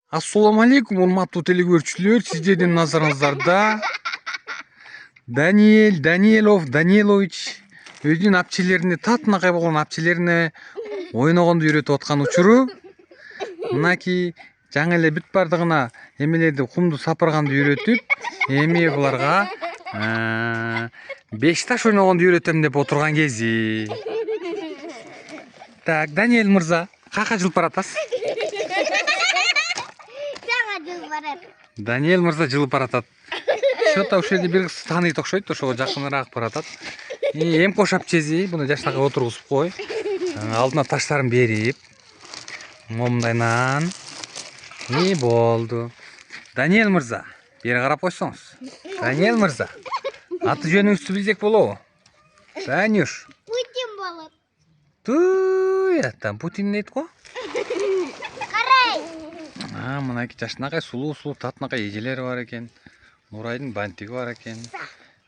Assalamu алейкум, урматтуу телекөрүүчүлөр. Сиздердин назарыңыздарда Даниелович өзүнүн апчелерине, татынакай болгон апчелерине ойногонду үйрөтүп аткан учуру. Мынакей жаңы эле бүт бардыгына эмелерди, кумду сапырганды үйрөтүп, эми буларга 5 таш ойногонду үйрөтөм деп отурган кези. Так, Даниэл мырза, кака жылып баратасыз? Даниэл мырза жылып баратат. Что-то ушул жерде бир кыз тааныйт окшойт, ошого жакыныраак баратат. Эм кош апчези, буну жашнакай отургузуп кой. Алдына таштарын берип, момундайнан. Болду. Даниэл мырза, бери карап койсоңуз. Даниэл мырза, аты жөнүңүздү билсек болобу? Данюш. Путин болот. Туяттан Путин дейт го. Мынакей жашнакай сулуу татынакай эжелери бар экен. Нурайдын бантиги бар экен.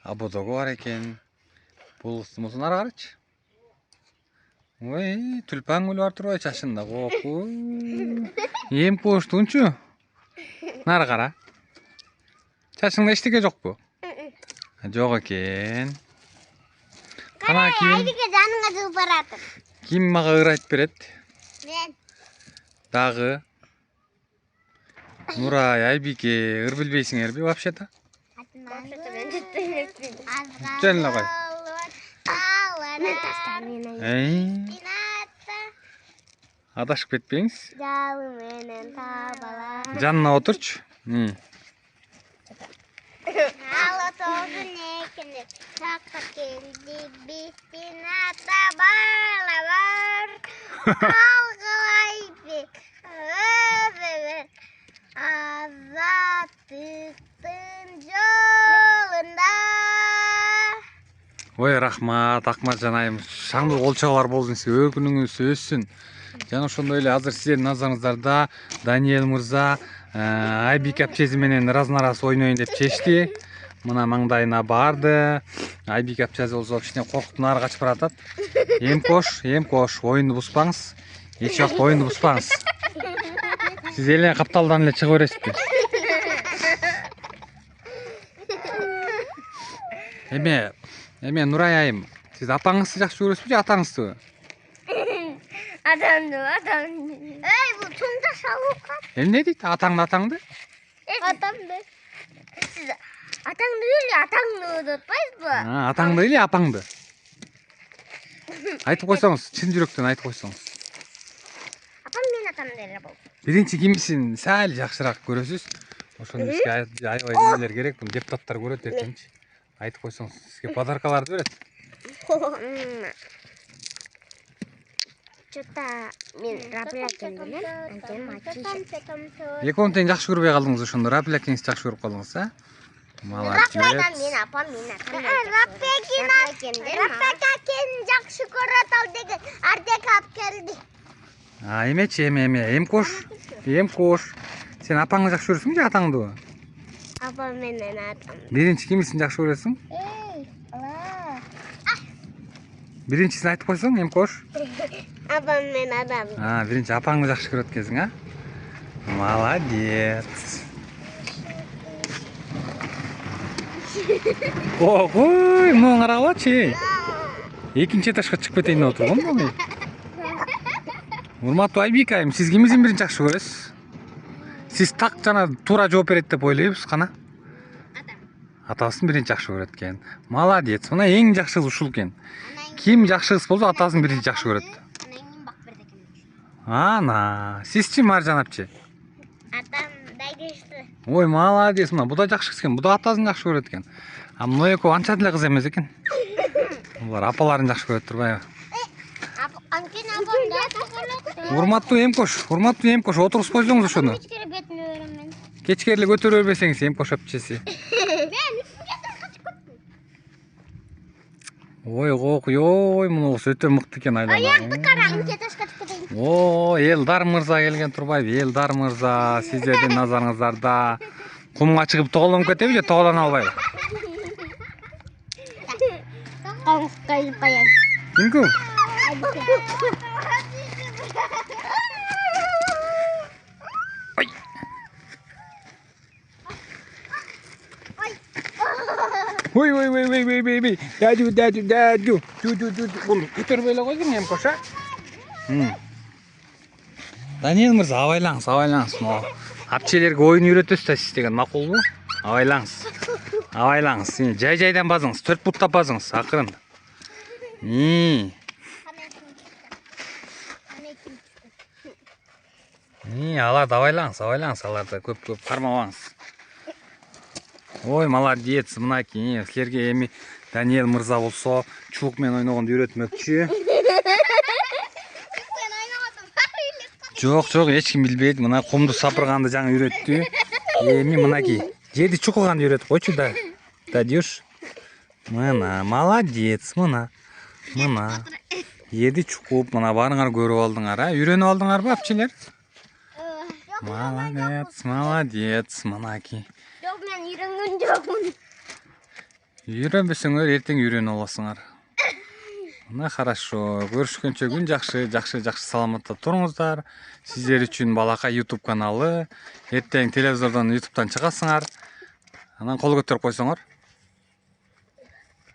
Абодогу бар экен. Бул кыздын музун ары карачы. Ой, түлпан гүлү бар турбайбы чачында? Копу. Эм коштунчу. Нары кара. Чачыңда эчтеке жокпу? Жок экен. Кана ким? Айбике жаныңа жылып баратыр. Ким мага ыр айтып берет? Мен. Дагы. Нурай, Айбике, ыр билбейсиңерби вообще-то? Жөн эле кой. Адашып кетпеңиз. Жалы менен табала. Жанына отурчу. Ала тоғын екінді, таққа келді бестен ата балалар. Алғылайбек, өбебек, азаттықтың жолында. Ой, рахмат, Акматжан айым. Шаңдуу колчоголор болсун, сиз күнүңүз өссүн. Жана ошондой эле азыр сиздердин назарыңыздарда Даниэл мырза Айбике апчези менен раз-нарас ойнойн деп чечти. Мына маңдайына барды. Айбике апчези болсо кичине коркуп нары качып баратат. Эм кош, оюнду бузбаңыз. Эч убакта оюнду бузбаңыз. Сиз эле капталдан эле чыга бересизби? Эме Нурай айым, сиз апаңызды жакшы көрөсүзбү же атаңызды? Атамды. Эй, бул чоңда шалука. Эмне дейт? Атаңды? Атамды. Сиз атаңды эле атаңды унутпайсызбы? Атаңды эле апаңды. Айтып койсоңуз, чын жүрөктөн айтып койсоңуз. Апам мен атамды эле болду. Биринчи кимисин сәл жакшыраак көрөсүз. Ошону бизге аябай эмелер керек, буну депутаттар көрөт эртеңчи. Айтып койсоңуз, сизге подаркаларды берет. Что-то мен Рапил акемди элем, антем ачышат. Экөөнү тең жакшы көрбөй калдыңыз ошондо. Рапил акеңизди жакшы көрүп калдыңыз, а? Молодец. Мен апам мен Рапил акен жакшы көрөт ал деген ардек алып келди. Эмечи, эм кош. Сен апаңды жакшы көрөсүңбү же атаңды? Апам менен атам. Биринчи кимисин жакшы көрөсүң? Биринчисин айтып койсоң, эм кош. Апам мен атам. Биринчи апаңды жакшы көрөт экенсиң, а? Молодец. Ой, муну карагылачы. Экинчи этажга чыгып кетейин деп отургонбу мен? Урматтуу Айбике айым, сиз кимдин биринчи жакшы көрөсүз? Сиз так жана туура жооп берет деп ойлойбуз, кана? Атасын биринчи жакшы көрөт экен. Молодец. Мына эң жакшысы ушул экен. Ким жакшы кыз болсо атасын биринчи жакшы көрөт. Сизчи Маржан апчы? Атам дайгышты. Ой, молодец. Мына бу да жакшы кыз экен. Бу да атасын жакшы көрөт экен. Мына экөө анча деле кыз эмес экен. Булар апаларын жакшы көрөт турбайбы? Анкен апам жакшы көрөт. Урматтуу эм кош, отургузуп койсоңуз ошону. Кечкире бетине берем мен. Кечке эле көтөрө бербесеңиз, эм кош апчеси. Ой, муну кыз өтө мыкты экен айдан. Аякты караңыз, ташка түшүп кетейин. Элдар мырза келген турбайбы? Элдар мырза, сиздердин назарыңыздарда кумга чыгып тоголонуп кетеби же тоголоно албайбы? Кайып каян. Кимге? Ой. Дәду. Бұл көтеріп еле қойдың ем қоша. Даниэл мырза, абайлаңыз. Апчелерге ойын үйретесіз та сіз деген мақұл бұл. Абайлаңыз. Жай-жайдан базыңыз, 4 бұттап базыңыз, ақырын. Аларды абайлаңыз, аларды көп қармауаңыз. Ой, молодец, мынаки, сілерге эми Даниэл мырза болсо, чубукмен ойногонду үйрөтмөкчү. Жок, эч ким билбейт. Мына комду сапырганды жаңы үйрөттү. Эми мынаки, жерди чукуганды үйрөтүп койчу да. Дадюш. Мына, молодец, мына. Жерди чукуп, мына барыңар көрүп алдыңар, а? Үйрөнүп алдыңарбы, апчелер? Молодец, мынаки. Жок, мен үйрөнгөн жокмун. Үйрөнбөсөңөр, эртең үйрөнүп аласыңар. Мына хорошо. Көрүшкөнчө күн жакшы саламатта туруңуздар. Сиздер үчүн балакай YouTube каналы. Эртең телевизордон, YouTube'дан чыгасыңар. Анан кол көтөрүп койсоңор.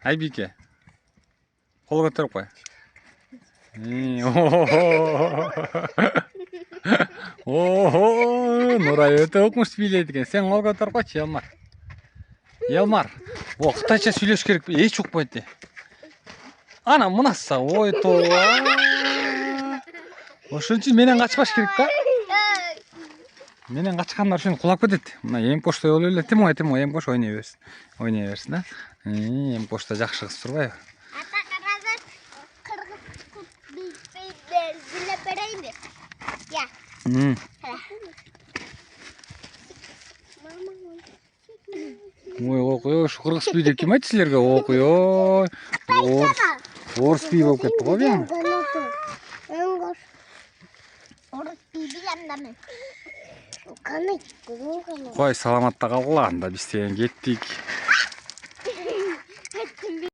Айбике. Кол көтөрүп кой. Нурай өтө окмуш бийлейт экен. Сен кол көтөрүп койчу, Елмар. Кытайча сүйлөш керек. Эч укпайт. Ана мынаса, ой тоо. Ошон үчүн менен качпаш керек да. Менен качкандар үчүн кулап кетет. Мына эм поштой болуп эле тим ой, эм пош ойнай берсин да. Эм пошта жакшы кыз турбайбы? Ата карасаң, кыргыз билеп берейинби? Я. Ой, ушу кыргыз бий деп ким айтты силерге? Ой. Орыс бий болуп кетти го бияң. Орыс бий билем да мен. Кой, саламатта калгыла, анда биз деген кеттик.